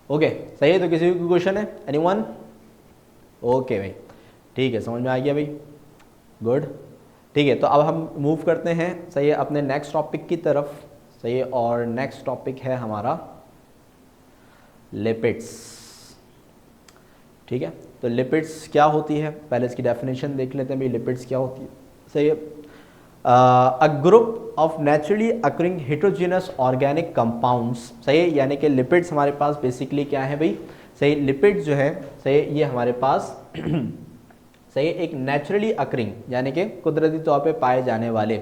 Okay सही है, तो किसी भी क्वेश्चन है एनीवन? ओके भाई ठीक है, समझ में आ गया भाई, गुड। ठीक है, तो अब हम मूव करते हैं सही है अपने नेक्स्ट टॉपिक की तरफ, सही है, और नेक्स्ट टॉपिक है हमारा लिपिड्स। ठीक है, तो लिपिड्स क्या होती है, पहले इसकी डेफिनेशन देख लेते हैं भाई, लिपिड्स क्या होती है। सही है, a group of naturally occurring heterogeneous organic compounds, सही है, यानी कि लिपिड्स हमारे पास बेसिकली क्या है भाई, सही, लिपिड्स जो है सही, ये हमारे पास सही एक नेचुरली अकरिंग यानी कि कुदरती तौर पे पाए जाने वाले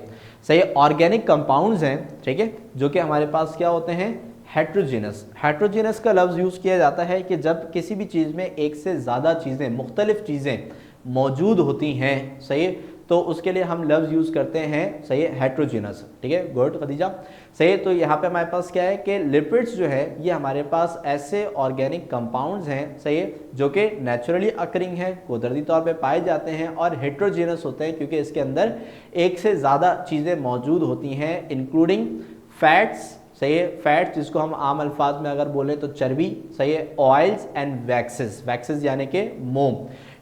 सही ऑर्गेनिक कंपाउंड्स हैं, ठीक है, जो कि हमारे पास क्या होते हैं, हेट्रोजीनस। हेट्रोजीनस का लफ्ज़ यूज़ किया जाता है कि जब किसी भी चीज़ में एक से ज़्यादा चीज़ें, मुख्तलिफ चीज़ें मौजूद होती हैं, सही, तो उसके लिए हम लफ्ज़ यूज़ करते हैं सही हेट्रोजीनस। ठीक है, गुड खदीजा, सही। तो यहाँ पे हमारे पास क्या है कि लिपिड्स जो है ये हमारे पास ऐसे ऑर्गेनिक कंपाउंड्स हैं, सही है, जो कि नेचुरली अकरिंग है, कुदरती तौर पे पाए जाते हैं, और हेट्रोजीनस होते हैं क्योंकि इसके अंदर एक से ज़्यादा चीज़ें मौजूद होती हैं, इंक्लूडिंग फैट्स, सही है, फैट्स जिसको हम आम अल्फाज में अगर बोलें तो चर्बी, सही है, ऑयल्स एंड वैक्सेस, वैक्सेस यानी कि मोम।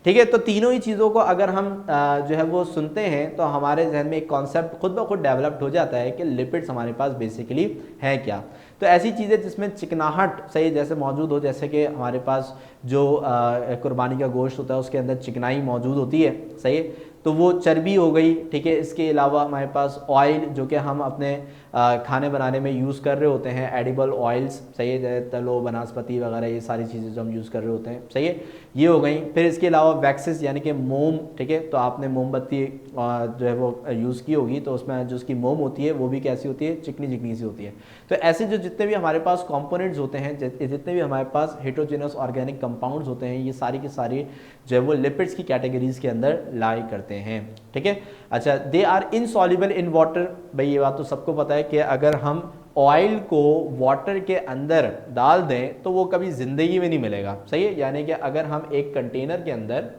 ठीक है, तो तीनों ही चीज़ों को अगर हम जो है वो सुनते हैं तो हमारे जहन में एक कॉन्सेप्ट खुद ब खुद डेवलप्ड हो जाता है कि लिपिड्स हमारे पास बेसिकली है क्या। तो ऐसी चीज़ें जिसमें चिकनाहट सही जैसे मौजूद हो, जैसे कि हमारे पास जो कुर्बानी का गोश्त होता है उसके अंदर चिकनाई मौजूद होती है, सही, तो वो चर्बी हो गई। ठीक है, इसके अलावा हमारे पास ऑयल जो कि हम अपने खाने बनाने में यूज़ कर रहे होते हैं, एडिबल ऑयल्स, सही है, तलो वनस्पति वगैरह ये सारी चीज़ें जो हम यूज़ कर रहे होते हैं, सही है, ये हो गई। फिर इसके अलावा वैक्सेस यानी कि मोम, ठीक है, तो आपने मोमबत्ती जो है वो यूज़ की होगी, तो उसमें जो उसकी मोम होती है वो भी कैसी होती है, चिकनी चिकनी सी होती है। तो ऐसे जो जितने भी हमारे पास कंपोनेंट्स होते हैं, जितने भी हमारे पास हेटेरोजेनस ऑर्गेनिक कंपाउंड्स होते हैं, ये सारी की सारी जो है वो लिपिड्स की कैटेगरीज के अंदर लाई करते हैं। ठीक है, अच्छा, they are insoluble in water, भाई ये बात तो सबको पता है कि अगर हम ऑयल को वाटर के अंदर डाल दें तो वो कभी ज़िंदगी में नहीं मिलेगा, सही है, यानी कि अगर हम एक कंटेनर के अंदर,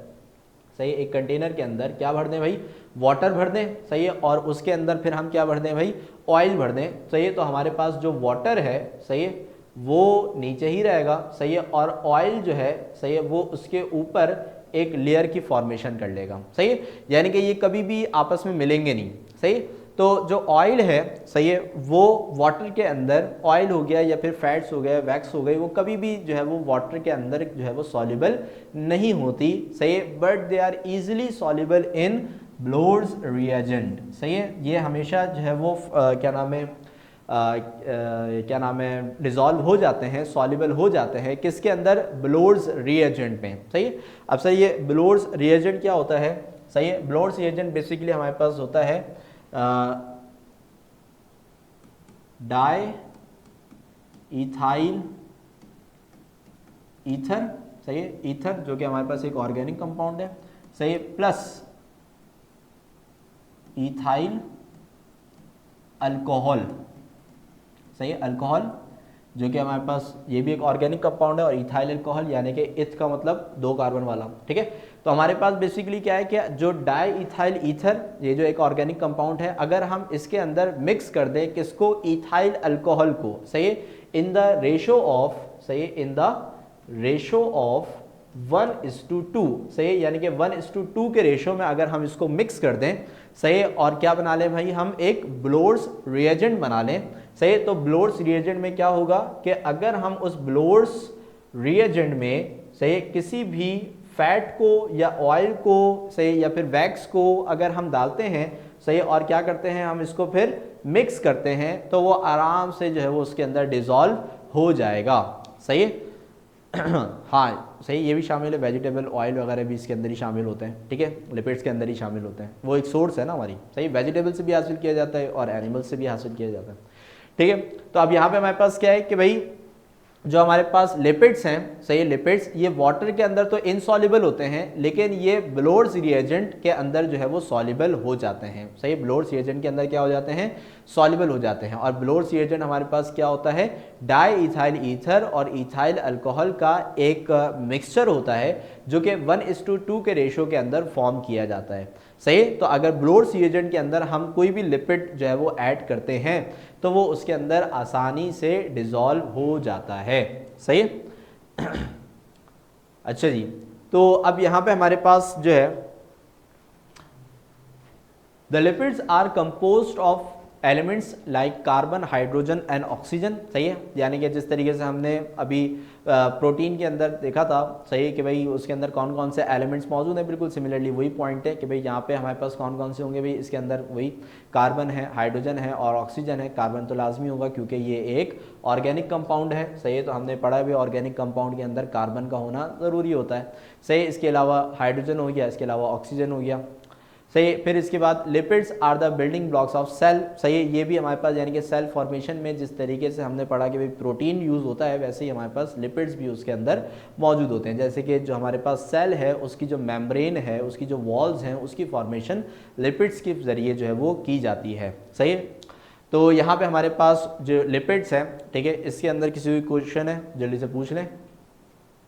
सही, एक कंटेनर के अंदर क्या भर दें भाई, वाटर भर दें, सही है, और उसके अंदर फिर हम क्या भर दें भाई, ऑयल भर दें, सही है, तो हमारे पास जो वाटर है, सही है, वो नीचे ही रहेगा, सही है, और ऑयल जो है, सही है, वो उसके ऊपर एक लेयर की फॉर्मेशन कर लेगा, सही है, यानी कि ये कभी भी आपस में मिलेंगे नहीं, सही। तो जो ऑयल है, सही है, वो वाटर के अंदर ऑयल हो गया या फिर फैट्स हो गया, वैक्स हो गई, वो कभी भी जो है वो वाटर के अंदर जो है वो सॉल्युबल नहीं होती, सही है, but they are easily soluble in Bloor's reagent, सही है, ये हमेशा जो है वो क्या नाम है, क्या नाम है, डिज़ोल्व हो जाते हैं, सॉल्युबल हो जाते हैं, किसके अंदर, ब्लोर्स रिएजेंट में, सही है। अब सही है, ब्लोर्स रिएजेंट क्या होता है, सही है, ब्लोर्स रिएजेंट बेसिकली हमारे पास होता है डाई इथाइल ईथर, सही है, ईथर जो कि हमारे पास एक ऑर्गेनिक कंपाउंड है, सही है, प्लस इथाइल अल्कोहल, सही है, अल्कोहल जो कि हमारे पास ये भी एक ऑर्गेनिक कंपाउंड है, और इथाइल अल्कोहल यानी कि इथ का मतलब 2 कार्बन वाला, ठीक है। तो हमारे पास बेसिकली क्या है कि जो डाई इथाइल ईथर, ये जो एक ऑर्गेनिक कंपाउंड है, अगर हम इसके अंदर मिक्स कर दें किसको, इथाइल अल्कोहल को, सही है, इन द रेशो ऑफ, सही है, इन द रेशो ऑफ 1:2, सही है, यानी कि 1:2 के रेशो में अगर हम इसको मिक्स कर दें, सही, और क्या बना लें भाई, हम एक ब्लोर्स रिएजेंट बना लें, सही। तो ब्लोर्स रिएजेंट में क्या होगा कि अगर हम उस ब्लोर्स रिएजेंट में, सही, किसी भी फैट को या ऑयल को, सही, या फिर वैक्स को अगर हम डालते हैं, सही, और क्या करते हैं, हम इसको फिर मिक्स करते हैं, तो वो आराम से जो है वो उसके अंदर डिज़ोल्व हो जाएगा, सही है। हाँ सही, ये भी शामिल है, वेजिटेबल ऑयल वगैरह भी इसके अंदर ही शामिल होते हैं, ठीक है, लिपिड्स के अंदर ही शामिल होते हैं, वो एक सोर्स है ना हमारी, सही, वेजिटेबल से भी हासिल किया जाता है और एनिमल से भी हासिल किया जाता है, ठीक है। तो अब यहाँ पे हमारे पास क्या है कि भाई जो हमारे पास लिपिड्स हैं, सही, लिपिड्स ये वाटर के अंदर तो इनसॉल्युबल होते हैं, लेकिन ये ब्लोर्स रिएजेंट के अंदर जो है वो सॉल्युबल हो जाते हैं, सही, ब्लोर्स रिएजेंट के अंदर क्या हो जाते हैं, सॉल्युबल हो जाते हैं। और ब्लोर्स रिएजेंट हमारे पास क्या होता है, डाई इथाइल ईथर और इथाइल अल्कोहल का एक मिक्सचर होता है जो कि 1:2 के रेशो के अंदर फॉर्म किया जाता है, सही। तो अगर ब्लोर्स रिएजेंट के अंदर हम कोई भी लिपिड जो है वो ऐड करते हैं तो वो उसके अंदर आसानी से डिज़ोल्व हो जाता है, सही। अच्छा जी, तो अब यहाँ पे हमारे पास जो है the lipids are composed of elements like carbon, hydrogen and oxygen, सही है। यानी कि जिस तरीके से हमने अभी प्रोटीन के अंदर देखा था, सही है कि भाई उसके अंदर कौन कौन से एलिमेंट्स मौजूद हैं, बिल्कुल सिमिलरली वही पॉइंट है कि भाई यहाँ पे हमारे पास कौन कौन से होंगे भाई, इसके अंदर वही कार्बन है, हाइड्रोजन है और ऑक्सीजन है। कार्बन तो लाजमी होगा क्योंकि ये एक ऑर्गेनिक कंपाउंड है, सही है, तो हमने पढ़ा भी ऑर्गेनिक कंपाउंड के अंदर कार्बन का होना ज़रूरी होता है, सही है। इसके अलावा हाइड्रोजन हो गया, इसके अलावा ऑक्सीजन हो गया, सही। फिर इसके बाद lipids are the building blocks of cell, सही है। ये भी हमारे पास यानी कि सेल फॉर्मेशन में जिस तरीके से हमने पढ़ा कि भाई प्रोटीन यूज़ होता है, वैसे ही हमारे पास लिपिड्स भी उसके अंदर मौजूद होते हैं। जैसे कि जो हमारे पास सेल है उसकी जो मेम्ब्रेन है, उसकी जो वॉल्स हैं, उसकी फॉर्मेशन लिपिड्स के ज़रिए जो है वो की जाती है, सही है। तो यहाँ पे हमारे पास जो लिपिड्स हैं, ठीक है, इसके अंदर किसी भी क्वेश्चन है जल्दी से पूछ लें।